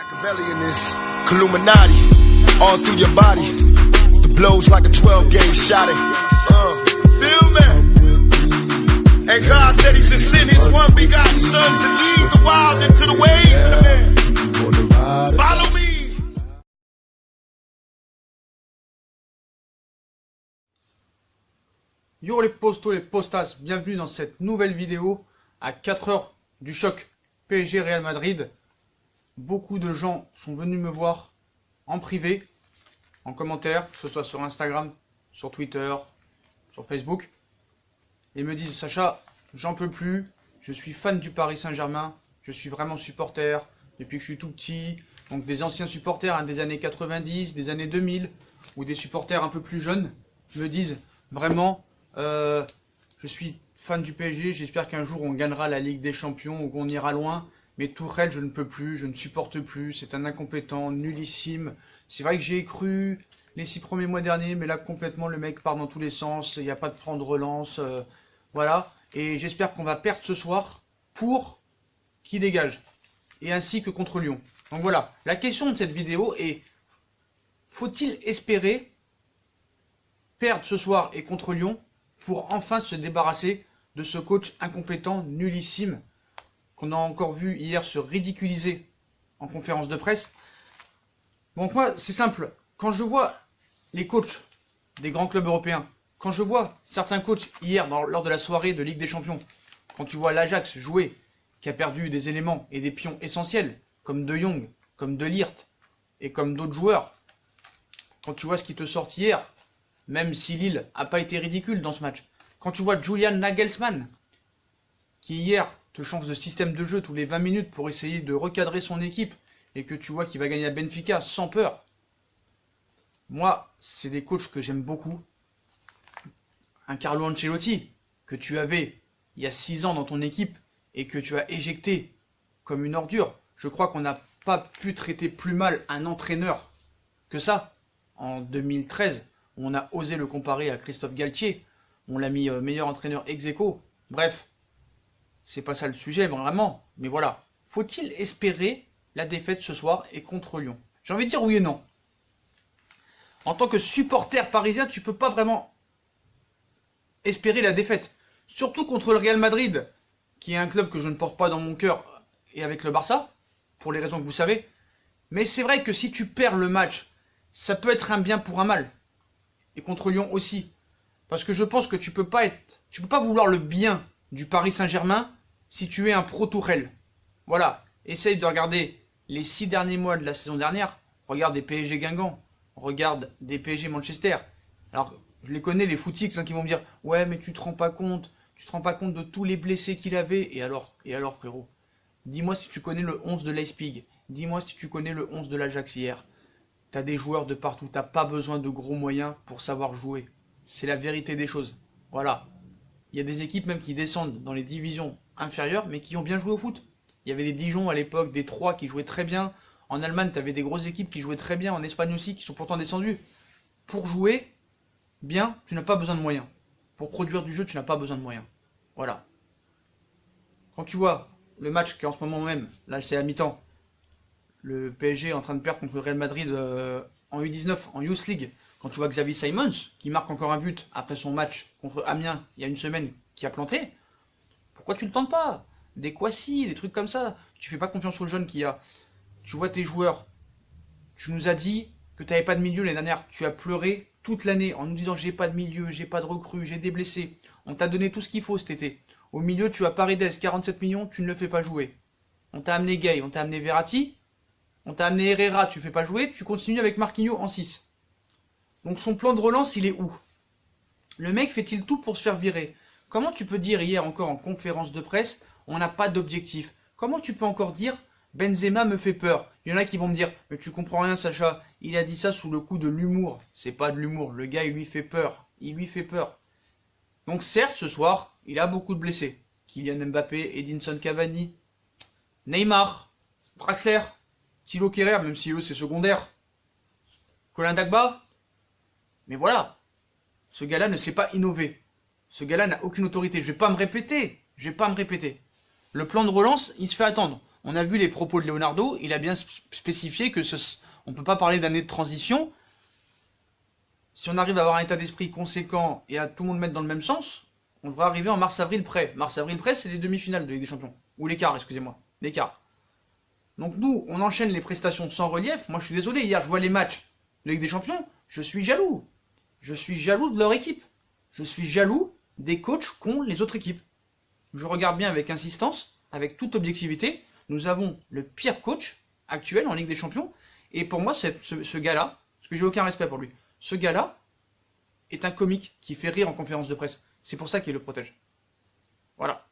Machiavelli in this Illuminati, all through your body. The blows like a 12-gauge shot. Feel me? And God said He should send His one begotten Son to lead the wild into the ways. Follow me. Yo les postos, les postas, bienvenue dans cette nouvelle vidéo à 4 heures du choc PSG Real Madrid. Beaucoup de gens sont venus me voir en privé, en commentaire, que ce soit sur Instagram, sur Twitter, sur Facebook, et me disent: Sacha, j'en peux plus, je suis fan du Paris Saint-Germain, je suis vraiment supporter depuis que je suis tout petit, donc des anciens supporters des années 90, des années 2000, ou des supporters un peu plus jeunes, me disent vraiment: je suis fan du PSG, j'espère qu'un jour on gagnera la Ligue des Champions ou qu'on ira loin, mais Tourelle je ne peux plus, je ne supporte plus, c'est un incompétent, nullissime. C'est vrai que j'y ai cru les 6 premiers mois derniers, mais là complètement le mec part dans tous les sens, il n'y a pas de franc de relance, voilà. Et j'espère qu'on va perdre ce soir pour qu'il dégage, et ainsi que contre Lyon. Donc voilà, la question de cette vidéo est: faut-il espérer perdre ce soir et contre Lyon pour enfin se débarrasser de ce coach incompétent, nullissime, qu'on a encore vu hier se ridiculiser en conférence de presse? Donc moi, c'est simple. Quand je vois les coachs des grands clubs européens, quand je vois certains coachs hier lors de la soirée de Ligue des Champions, quand tu vois l'Ajax jouer, qui a perdu des éléments et des pions essentiels, comme De Jong, comme De Ligt, et comme d'autres joueurs, quand tu vois ce qui te sort hier, même si Lille n'a pas été ridicule dans ce match, quand tu vois Julian Nagelsmann, qui hier te change de système de jeu tous les 20 minutes pour essayer de recadrer son équipe, et que tu vois qu'il va gagner à Benfica sans peur. Moi, c'est des coachs que j'aime beaucoup. Un Carlo Ancelotti, que tu avais il y a 6 ans dans ton équipe, et que tu as éjecté comme une ordure. Je crois qu'on n'a pas pu traiter plus mal un entraîneur que ça. En 2013, on a osé le comparer à Christophe Galtier. On l'a mis meilleur entraîneur ex aequo. Bref, c'est pas ça le sujet vraiment. Mais voilà, faut-il espérer la défaite ce soir et contre Lyon? J'ai envie de dire oui et non. En tant que supporter parisien, tu peux pas vraiment espérer la défaite. Surtout contre le Real Madrid, qui est un club que je ne porte pas dans mon cœur, et avec le Barça, pour les raisons que vous savez. Mais c'est vrai que si tu perds le match, ça peut être un bien pour un mal. Et contre Lyon aussi. Parce que je pense que tu peux pas vouloir le bien du Paris Saint-Germain si tu es un pro-Tourelle. Voilà. Essaye de regarder les 6 derniers mois de la saison dernière. Regarde des PSG Guingamp. Regarde des PSG Manchester. Alors, je les connais, les footix, qui vont me dire: ouais, mais tu te rends pas compte. Tu te rends pas compte de tous les blessés qu'il avait. Et alors, frérot? Dis-moi si tu connais le 11 de Leipzig. Dis-moi si tu connais le 11 de l'Ajax hier. T'as des joueurs de partout. T'as pas besoin de gros moyens pour savoir jouer. C'est la vérité des choses. Voilà. Il y a des équipes même qui descendent dans les divisions inférieures, mais qui ont bien joué au foot. Il y avait des Dijon à l'époque, des Troyes qui jouaient très bien. En Allemagne, tu avais des grosses équipes qui jouaient très bien. En Espagne aussi, qui sont pourtant descendues. Pour jouer bien, tu n'as pas besoin de moyens. Pour produire du jeu, tu n'as pas besoin de moyens. Voilà. Quand tu vois le match qui est en ce moment même, là c'est à mi-temps, le PSG est en train de perdre contre le Real Madrid en U19, en Youth League. Quand tu vois Xavi Simons, qui marque encore un but après son match contre Amiens il y a une semaine, qui a planté, pourquoi tu ne le tentes pas? Des Kwasi, des trucs comme ça. Tu fais pas confiance aux jeunes qu'il y a. Tu vois tes joueurs. Tu nous as dit que tu n'avais pas de milieu l'année dernière. Tu as pleuré toute l'année en nous disant: j'ai pas de milieu, j'ai pas de recrue, j'ai des blessés. On t'a donné tout ce qu'il faut cet été. Au milieu, tu as Paredes, 47 millions, tu ne le fais pas jouer. On t'a amené Gay, on t'a amené Verratti, on t'a amené Herrera, tu ne fais pas jouer, tu continues avec Marquinhos en 6. Donc son plan de relance, il est où? Le mec fait-il tout pour se faire virer? Comment tu peux dire hier encore en conférence de presse: on n'a pas d'objectif? Comment tu peux encore dire: Benzema me fait peur? Il y en a qui vont me dire: mais tu comprends rien Sacha, il a dit ça sous le coup de l'humour. C'est pas de l'humour, le gars il lui fait peur. Il lui fait peur. Donc certes ce soir, il a beaucoup de blessés. Kylian Mbappé, Edinson Cavani, Neymar, Draxler, Thilo Kehrer, même si eux c'est secondaire, Colin Dagba. Mais voilà, ce gars-là ne sait pas innover. Ce gars-là n'a aucune autorité. Je vais pas me répéter. Le plan de relance, il se fait attendre. On a vu les propos de Leonardo, il a bien spécifié que on ne peut pas parler d'année de transition. Si on arrive à avoir un état d'esprit conséquent et à tout le monde mettre dans le même sens, on devrait arriver en mars-avril près. Mars-avril près, c'est les demi-finales de Ligue des Champions. Ou les quarts, excusez-moi. Les quarts. Donc nous, on enchaîne les prestations sans relief. Moi, je suis désolé, hier, je vois les matchs de Ligue des Champions, je suis jaloux. Je suis jaloux de leur équipe. Je suis jaloux des coachs qu'ont les autres équipes. Je regarde bien avec insistance, avec toute objectivité. Nous avons le pire coach actuel en Ligue des Champions. Et pour moi, ce gars-là, parce que j'ai aucun respect pour lui, ce gars-là est un comique qui fait rire en conférence de presse. C'est pour ça qu'il le protège. Voilà.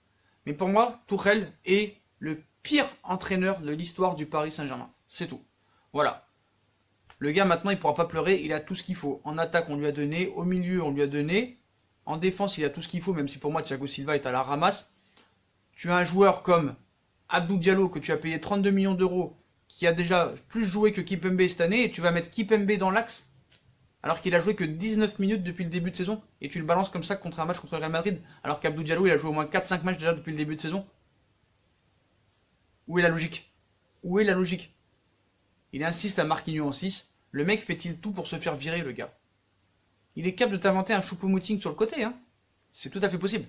Mais pour moi, Tuchel est le pire entraîneur de l'histoire du Paris Saint-Germain. C'est tout. Voilà. Le gars, maintenant, il ne pourra pas pleurer. Il a tout ce qu'il faut. En attaque, on lui a donné. Au milieu, on lui a donné. En défense, il a tout ce qu'il faut, même si pour moi, Thiago Silva est à la ramasse. Tu as un joueur comme Abdou Diallo, que tu as payé 32 millions d'euros, qui a déjà plus joué que Kipembe cette année, et tu vas mettre Kipembe dans l'axe alors qu'il a joué que 19 minutes depuis le début de saison, et tu le balances comme ça contre un match contre le Real Madrid, alors qu'Abdou Diallo, il a joué au moins 4-5 matchs déjà depuis le début de saison. Où est la logique? Où est la logique? Il insiste à Marquinhos en 6, le mec fait-il tout pour se faire virer, le gars? Il est capable de t'inventer un Choupo-Moting sur le côté, hein. C'est tout à fait possible.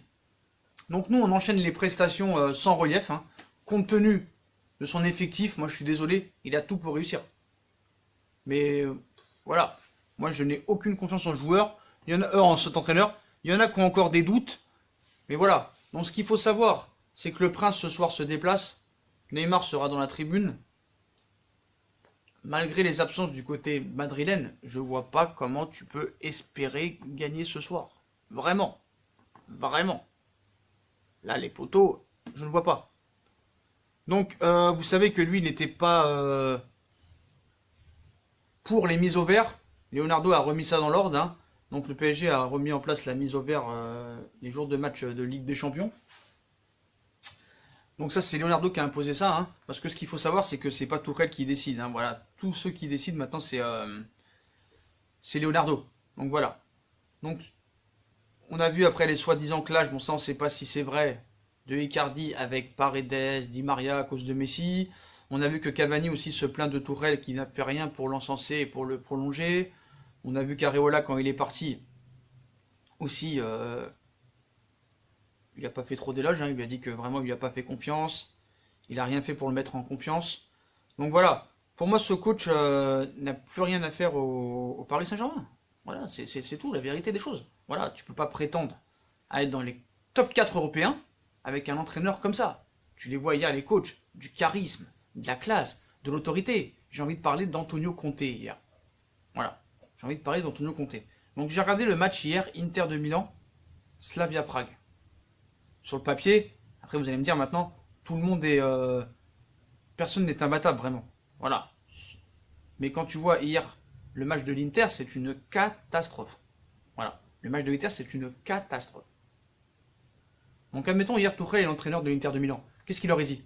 Donc nous, on enchaîne les prestations sans relief, hein. Compte tenu de son effectif, moi je suis désolé, il a tout pour réussir. Mais voilà. Moi, je n'ai aucune confiance en joueur. Il y en a en cet entraîneur. Il y en a qui ont encore des doutes. Mais voilà. Donc, ce qu'il faut savoir, c'est que le Prince ce soir se déplace. Neymar sera dans la tribune. Malgré les absences du côté madrilène, je vois pas comment tu peux espérer gagner ce soir. Vraiment. Vraiment. Là, les poteaux, je ne vois pas. Donc, vous savez que lui n'était pas pour les mises au vert. Leonardo a remis ça dans l'ordre, hein. Donc le PSG a remis en place la mise au vert les jours de match de Ligue des Champions. Donc ça, c'est Leonardo qui a imposé ça, hein. Parce que ce qu'il faut savoir, c'est que c'est pas Tuchel qui décide, hein. Voilà, tous ceux qui décident maintenant, c'est Leonardo. Donc voilà. Donc on a vu après les soi-disant clashs, bon ça on sait pas si c'est vrai, de Icardi avec Paredes, Di Maria à cause de Messi. On a vu que Cavani aussi se plaint de Tuchel qui n'a fait rien pour l'encenser et pour le prolonger. On a vu qu'Areola, quand il est parti, aussi, il n'a pas fait trop d'éloges, hein. Il lui a dit que vraiment il lui a pas fait confiance. Il n'a rien fait pour le mettre en confiance. Donc voilà, pour moi ce coach n'a plus rien à faire au Paris Saint-Germain. Voilà, c'est tout, la vérité des choses. Voilà, tu peux pas prétendre à être dans les top 4 européens avec un entraîneur comme ça. Tu les vois hier, les coachs, du charisme, de la classe, de l'autorité. J'ai envie de parler d'Antonio Conte hier. Voilà, j'ai envie de parler d'Antonio Conte. Donc j'ai regardé le match hier, Inter de Milan, Slavia Prague. Sur le papier, après vous allez me dire maintenant, tout le monde est... personne n'est imbattable vraiment. Voilà. Mais quand tu vois hier le match de l'Inter, c'est une catastrophe. Voilà. Le match de l'Inter, c'est une catastrophe. Donc admettons hier Tuchel est l'entraîneur de l'Inter de Milan. Qu'est-ce qu'il aurait dit?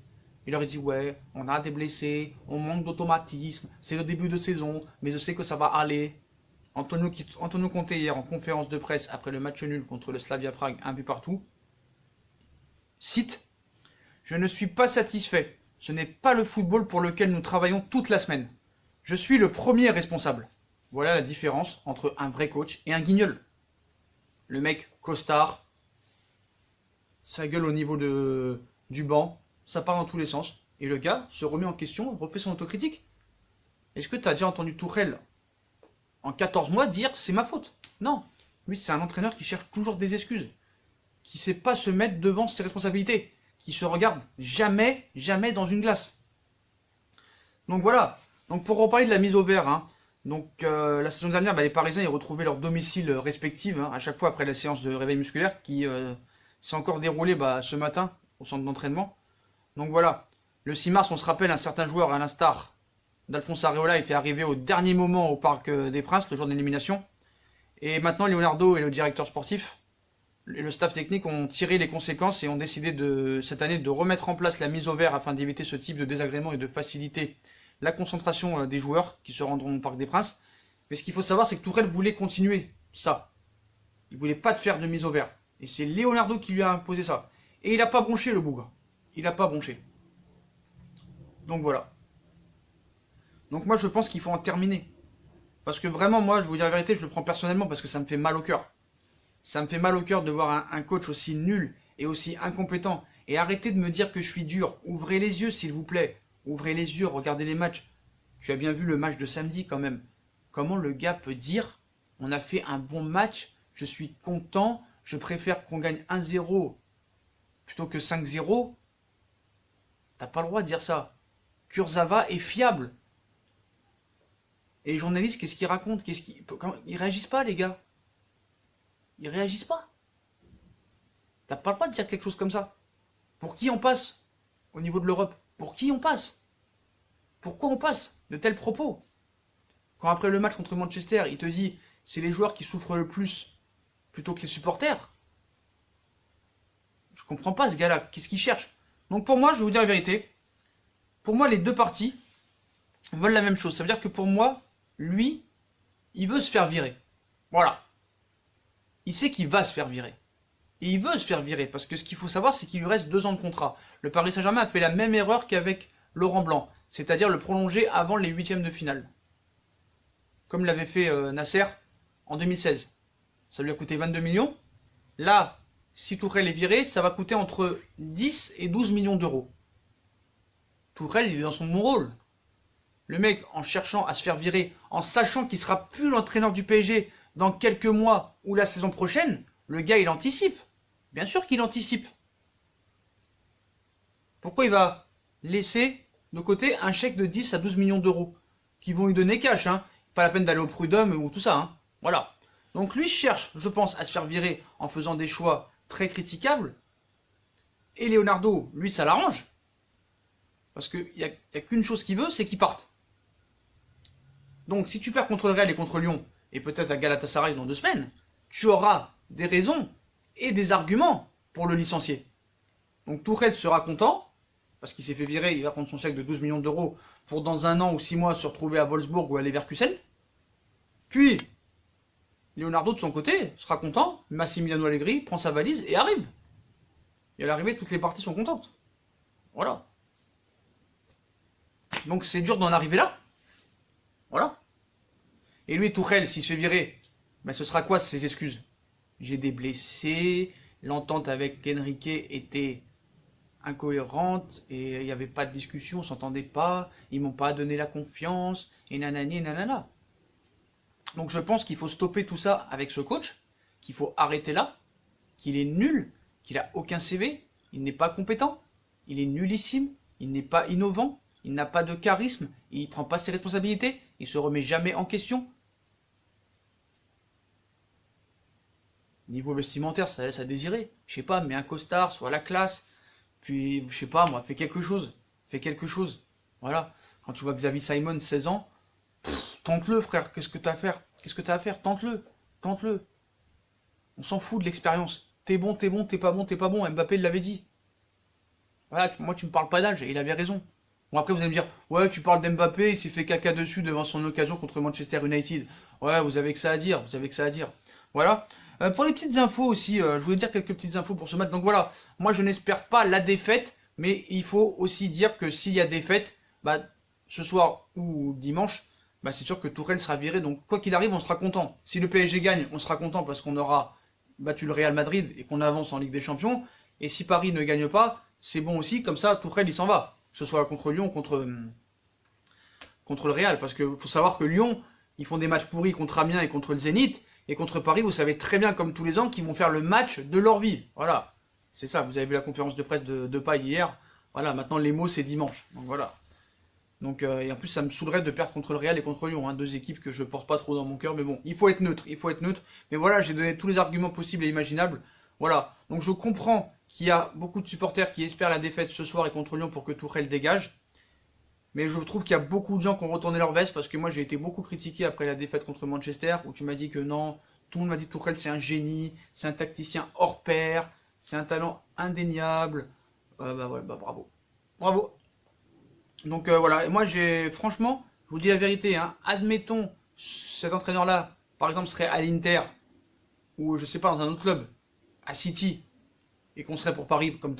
Il aurait dit ouais, on a des blessés, on manque d'automatisme, c'est le début de saison, mais je sais que ça va aller. Antonio Conte hier en conférence de presse après le match nul contre le Slavia Prague, un but partout, cite: je ne suis pas satisfait, ce n'est pas le football pour lequel nous travaillons toute la semaine. Je suis le premier responsable. Voilà la différence entre un vrai coach et un guignol. Le mec costard, sa gueule au niveau du banc, ça part dans tous les sens. Et le gars se remet en question, refait son autocritique. Est-ce que tu as déjà entendu Tuchel en 14 mois dire c'est ma faute? Non. Lui, c'est un entraîneur qui cherche toujours des excuses, qui ne sait pas se mettre devant ses responsabilités, qui se regarde jamais, jamais dans une glace. Donc voilà. Donc pour reparler de la mise au vert, hein, donc la saison dernière, les Parisiens ils retrouvaient leur domicile respectif, hein, à chaque fois après la séance de réveil musculaire qui s'est encore déroulée ce matin au centre d'entraînement. Donc voilà, le 6 mars, on se rappelle, un certain joueur à l'instar d'Alphonse Areola était arrivé au dernier moment au Parc des Princes, le jour de l'élimination. Et maintenant, Leonardo et le directeur sportif, et le staff technique ont tiré les conséquences et ont décidé cette année de remettre en place la mise au vert afin d'éviter ce type de désagrément et de faciliter la concentration des joueurs qui se rendront au Parc des Princes. Mais ce qu'il faut savoir, c'est que Tuchel voulait continuer ça. Il voulait pas de faire de mise au vert. Et c'est Leonardo qui lui a imposé ça. Et il n'a pas bronché, le bougre. Il n'a pas bronché. Donc voilà. Donc moi je pense qu'il faut en terminer. Parce que vraiment moi, je vais vous dire la vérité, je le prends personnellement parce que ça me fait mal au cœur. Ça me fait mal au cœur de voir un coach aussi nul et aussi incompétent. Et arrêtez de me dire que je suis dur. Ouvrez les yeux s'il vous plaît. Ouvrez les yeux, regardez les matchs. Tu as bien vu le match de samedi quand même. Comment le gars peut dire on a fait un bon match, je suis content, je préfère qu'on gagne 1-0 plutôt que 5-0. T'as pas le droit de dire ça. Kurzawa est fiable. Et les journalistes, qu'est-ce qu'ils racontent? Ils réagissent pas, les gars. Ils réagissent pas. T'as pas le droit de dire quelque chose comme ça. Pour qui on passe au niveau de l'Europe? Pour qui on passe? Pourquoi on passe de tels propos? Quand après le match contre Manchester, il te dit c'est les joueurs qui souffrent le plus plutôt que les supporters. Je comprends pas ce gars-là. Qu'est-ce qu'il cherche? Donc pour moi, je vais vous dire la vérité. Pour moi, les deux parties veulent la même chose. Ça veut dire que pour moi, lui, il veut se faire virer. Voilà. Il sait qu'il va se faire virer. Et il veut se faire virer. Parce que ce qu'il faut savoir, c'est qu'il lui reste 2 ans de contrat. Le Paris Saint-Germain a fait la même erreur qu'avec Laurent Blanc. C'est-à-dire le prolonger avant les 8e de finale. Comme l'avait fait Nasser en 2016. Ça lui a coûté 22 millions. Là, si Tourelle est viré, ça va coûter entre 10 et 12 millions d'euros. Tourelle, il est dans son bon rôle. Le mec, en cherchant à se faire virer, en sachant qu'il sera plus l'entraîneur du PSG dans quelques mois ou la saison prochaine, le gars, il anticipe. Bien sûr qu'il anticipe. Pourquoi il va laisser de côté un chèque de 10 à 12 millions d'euros qui vont lui donner cash, hein? Pas la peine d'aller au prud'homme ou tout ça, hein? Voilà. Donc lui cherche, je pense, à se faire virer en faisant des choix très critiquables. Et Leonardo, lui, ça l'arrange. Parce qu'il n'y a qu'une chose qu'il veut, c'est qu'il parte. Donc si tu perds contre le Real et contre Lyon, et peut-être à Galatasaray dans 2 semaines, tu auras des raisons et des arguments pour le licencier. Donc Tourelle sera content, parce qu'il s'est fait virer, il va prendre son chèque de 12 millions d'euros pour dans 1 an ou 6 mois se retrouver à Wolfsburg ou à Leverkusen. Puis, Leonardo de son côté sera content, Massimiliano Allegri prend sa valise et arrive. Et à l'arrivée, toutes les parties sont contentes. Voilà. Donc c'est dur d'en arriver là. Voilà. Et lui, Tourelle, s'il se fait virer, ben ce sera quoi ses excuses? J'ai des blessés, l'entente avec Enrique était incohérente, et il n'y avait pas de discussion, on s'entendait pas, ils m'ont pas donné la confiance, et nanani et nanana. Donc je pense qu'il faut stopper tout ça avec ce coach, qu'il faut arrêter là, qu'il est nul, qu'il a aucun CV, il n'est pas compétent, il est nullissime, il n'est pas innovant, il n'a pas de charisme, il ne prend pas ses responsabilités, il se remet jamais en question. Niveau vestimentaire, ça laisse à désirer. Je sais pas, mets un costard, soit la classe, puis je sais pas moi, fais quelque chose. Fais quelque chose. Voilà. Quand tu vois Xavi Simon, 16 ans, tente-le frère, qu'est-ce que t'as à faire? Qu'est-ce que t'as à faire? Tente-le. Tente-le. On s'en fout de l'expérience. T'es bon, t'es bon, t'es pas bon, t'es pas bon. Mbappé l'avait dit. Voilà, moi tu me parles pas d'âge, et il avait raison. Bon après vous allez me dire, ouais tu parles d'Mbappé, il s'est fait caca dessus devant son occasion contre Manchester United. Ouais, vous avez que ça à dire, vous avez que ça à dire. Voilà. Pour les petites infos aussi, je voulais dire quelques petites infos pour ce match. Donc voilà, moi je n'espère pas la défaite, mais il faut aussi dire que s'il y a défaite, bah, ce soir ou dimanche, bah, c'est sûr que Tourelle sera viré. Donc quoi qu'il arrive, on sera content. Si le PSG gagne, on sera content parce qu'on aura battu le Real Madrid et qu'on avance en Ligue des Champions. Et si Paris ne gagne pas, c'est bon aussi, comme ça Tourelle il s'en va. Que ce soit contre Lyon, contre le Real. Parce qu'il faut savoir que Lyon, ils font des matchs pourris contre Amiens et contre le Zénith. Et contre Paris, vous savez très bien, comme tous les ans, qu'ils vont faire le match de leur vie. Voilà. C'est ça, vous avez vu la conférence de presse de Paille hier. Voilà, maintenant les mots, c'est dimanche. Donc voilà. Donc, et en plus, ça me saoulerait de perdre contre le Real et contre Lyon. Hein, 2 équipes que je porte pas trop dans mon cœur. Mais bon, il faut être neutre. Il faut être neutre. Mais voilà, j'ai donné tous les arguments possibles et imaginables. Voilà. Donc je comprends qu'il y a beaucoup de supporters qui espèrent la défaite ce soir et contre Lyon pour que Tourelle dégage. Mais je trouve qu'il y a beaucoup de gens qui ont retourné leur veste parce que moi j'ai été beaucoup critiqué après la défaite contre Manchester où tu m'as dit que non, tout le monde m'a dit que Tourelle c'est un génie, c'est un tacticien hors pair, c'est un talent indéniable. Bah ouais, bah bravo. Bravo. Donc voilà, et moi franchement, je vous dis la vérité, hein, admettons cet entraîneur-là, par exemple serait à l'Inter ou je sais pas dans un autre club, à City, et qu'on serait pour Paris comme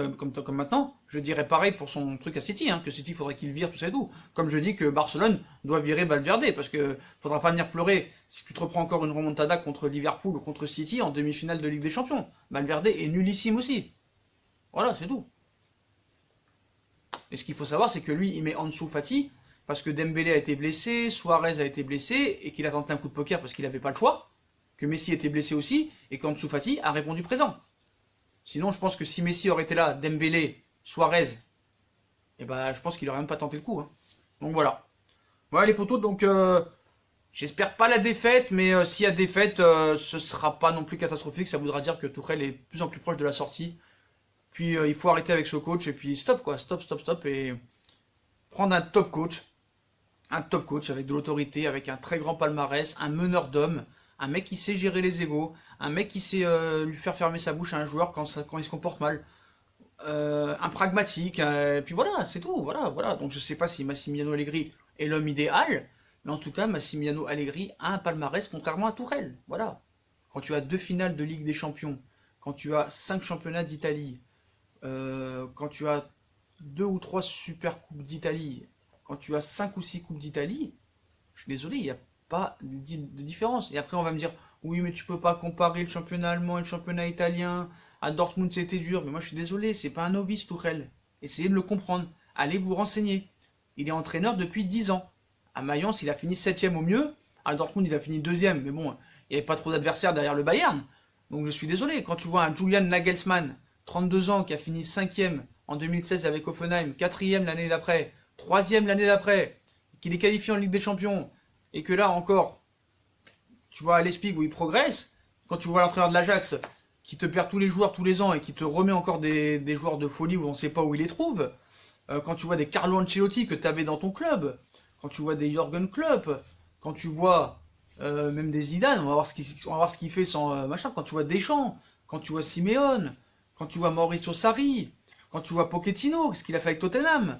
maintenant, je dirais pareil pour son truc à City, hein, que City faudrait qu'il vire tout ça et tout. Comme je dis que Barcelone doit virer Valverde, parce que faudra pas venir pleurer si tu te reprends encore une remontada contre Liverpool ou contre City en demi-finale de Ligue des Champions. Valverde est nullissime aussi. Voilà, c'est tout. Et ce qu'il faut savoir, c'est que lui, il met Ansu Fati, parce que Dembélé a été blessé, Suarez a été blessé, et qu'il a tenté un coup de poker parce qu'il n'avait pas le choix, que Messi était blessé aussi, et qu'Ansu Fati a répondu présent. Sinon, je pense que si Messi aurait été là, Dembélé, Suarez, eh ben, je pense qu'il aurait même pas tenté le coup. Hein. Donc voilà. Voilà les potos, donc j'espère pas la défaite, mais s'il y a défaite, ce sera pas non plus catastrophique. Ça voudra dire que Tuchel est de plus en plus proche de la sortie. Puis il faut arrêter avec ce coach, et puis stop quoi, stop, et prendre un top coach avec de l'autorité, avec un très grand palmarès, un meneur d'hommes, un mec qui sait gérer les égos, un mec qui sait lui faire fermer sa bouche à un joueur quand il se comporte mal, un pragmatique, et puis voilà, c'est tout, voilà. Donc je sais pas si Massimiliano Allegri est l'homme idéal, mais en tout cas Massimiliano Allegri a un palmarès contrairement à Tuchel, voilà. Quand tu as 2 finales de Ligue des Champions, quand tu as 5 championnats d'Italie, quand tu as 2 ou 3 super coupes d'Italie, quand tu as 5 ou 6 coupes d'Italie, je suis désolé, il n'y a pas de différence. Et après on va me dire, oui mais tu peux pas comparer le championnat allemand et le championnat italien, à Dortmund c'était dur, mais moi je suis désolé, c'est pas un novice Tuchel. Essayez de le comprendre, allez vous renseigner. Il est entraîneur depuis 10 ans. À Mayence il a fini 7ème au mieux, à Dortmund il a fini 2ème, mais bon, il n'y avait pas trop d'adversaires derrière le Bayern. Donc je suis désolé, quand tu vois un Julian Nagelsmann, 32 ans, qui a fini 5ème en 2016 avec Hoffenheim, 4ème l'année d'après, 3ème l'année d'après, qu'il est qualifié en Ligue des Champions, et que là encore, tu vois à l'Espig où il progresse, quand tu vois l'entraîneur de l'Ajax qui te perd tous les joueurs tous les ans et qui te remet encore des joueurs de folie où on ne sait pas où il les trouve, quand tu vois des Carlo Ancelotti que tu avais dans ton club, quand tu vois des Jürgen Klopp, quand tu vois même des Zidane, on va voir ce qu'il fait sans machin, quand tu vois Deschamps, quand tu vois Simeone, quand tu vois Mauricio Sarri, quand tu vois Pochettino, ce qu'il a fait avec Tottenham,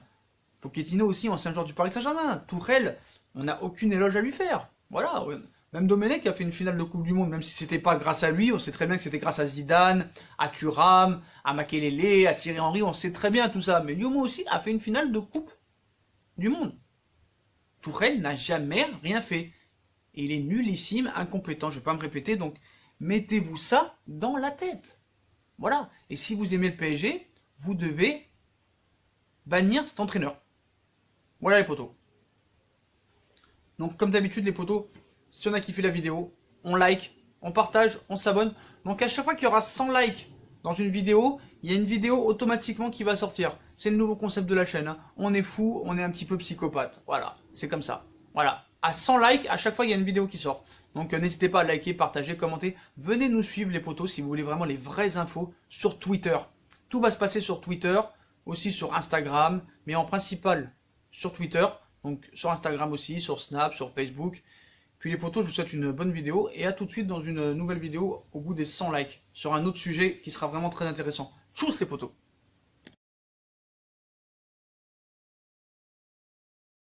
Pochettino aussi, ancien joueur du Paris Saint-Germain, Tuchel, on n'a aucune éloge à lui faire. Voilà, même Domenech a fait une finale de Coupe du Monde, même si c'était pas grâce à lui, on sait très bien que c'était grâce à Zidane, à Thuram, à Makelele, à Thierry Henry, on sait très bien tout ça. Mais Yomo aussi a fait une finale de Coupe du Monde. Tuchel n'a jamais rien fait. Et il est nullissime, incompétent, je vais pas me répéter, donc mettez-vous ça dans la tête. Voilà. Et si vous aimez le PSG, vous devez bannir cet entraîneur. Voilà les potos. Donc comme d'habitude les potos, si on a kiffé la vidéo, on like, on partage, on s'abonne. Donc à chaque fois qu'il y aura 100 likes dans une vidéo, il y a une vidéo automatiquement qui va sortir. C'est le nouveau concept de la chaîne. Hein. On est fou, on est un petit peu psychopathe. Voilà, c'est comme ça. Voilà. À 100 likes, à chaque fois il y a une vidéo qui sort. Donc n'hésitez pas à liker, partager, commenter. Venez nous suivre les potos si vous voulez vraiment les vraies infos sur Twitter. Tout va se passer sur Twitter, aussi sur Instagram, mais en principal sur Twitter. Donc sur Instagram aussi, sur Snap, sur Facebook. Puis les potos, je vous souhaite une bonne vidéo et à tout de suite dans une nouvelle vidéo au bout des 100 likes sur un autre sujet qui sera vraiment très intéressant. Tchuss les potos!